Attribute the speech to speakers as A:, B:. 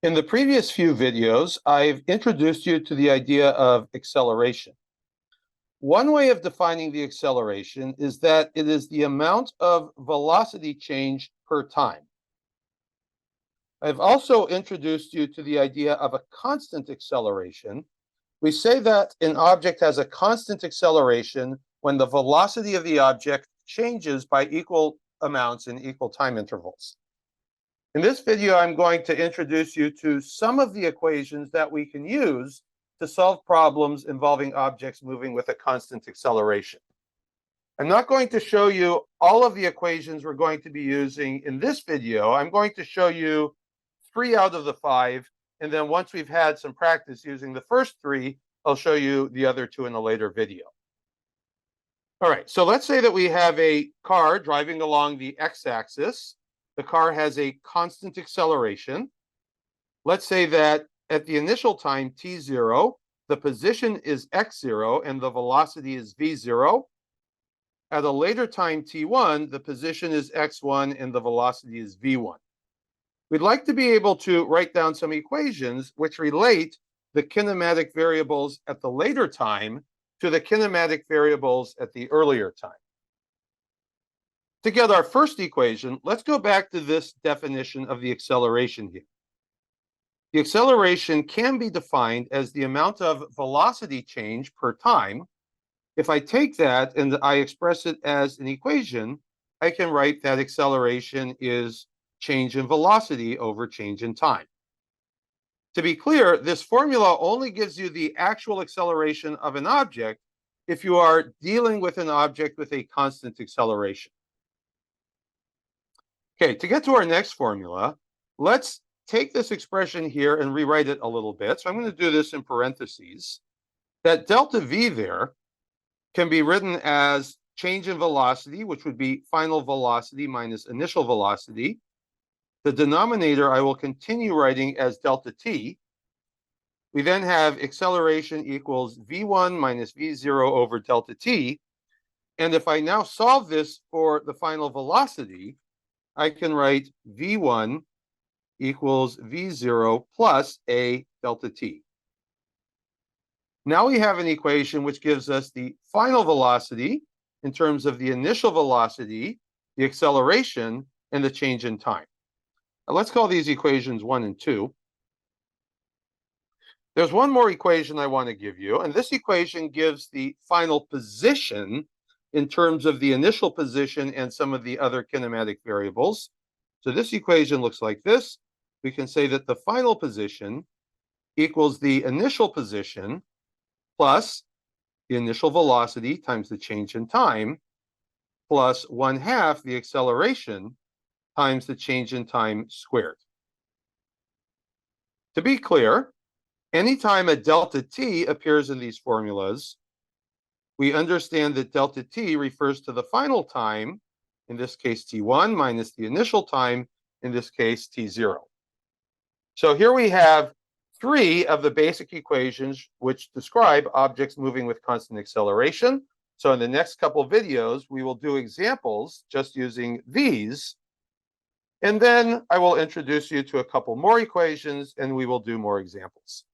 A: In the previous few videos, I've introduced you to the idea of acceleration. One way of defining the acceleration is that it is the amount of velocity change per time. I've also introduced you to the idea of a constant acceleration. We say that an object has a constant acceleration when the velocity of the object changes by equal amounts in equal time intervals. In this video, I'm going to introduce you to some of the equations that we can use to solve problems involving objects moving with a constant acceleration. I'm not going to show you all of the equations we're going to be using in this video. I'm going to show you 3 out of the 5, and then once we've had some practice using the first 3, I'll show you the other 2 in a later video. All right, so let's say that we have a car driving along the x-axis. The car has a constant acceleration. Let's say that at the initial time, t0, the position is x0 and the velocity is v0. At a later time, t1, the position is x1 and the velocity is v1. We'd like to be able to write down some equations which relate the kinematic variables at the later time to the kinematic variables at the earlier time. To get our first equation, let's go back to this definition of the acceleration here. The acceleration can be defined as the amount of velocity change per time. If I take that and I express it as an equation, I can write that acceleration is change in velocity over change in time. To be clear, this formula only gives you the actual acceleration of an object if you are dealing with an object with a constant acceleration. Okay, to get to our next formula, let's take this expression here and rewrite it a little bit. So I'm going to do this in parentheses. That delta v there can be written as change in velocity, which would be final velocity minus initial velocity. The denominator I will continue writing as delta t. We then have acceleration equals v1 minus v0 over delta t. And if I now solve this for the final velocity, I can write v1 equals v0 plus a delta t. Now we have an equation which gives us the final velocity in terms of the initial velocity, the acceleration, and the change in time. Now let's call these equations 1 and 2. There's one more equation I want to give you, and this equation gives the final position in terms of the initial position and some of the other kinematic variables. So this equation looks like this. We can say that the final position equals the initial position plus the initial velocity times the change in time plus 1/2 the acceleration times the change in time squared. To be clear, anytime a delta t appears in these formulas, we understand that delta t refers to the final time, in this case t1, minus the initial time, in this case t0. So here we have 3 of the basic equations which describe objects moving with constant acceleration. So in the next couple of videos, we will do examples just using these. And then I will introduce you to a couple more equations and we will do more examples.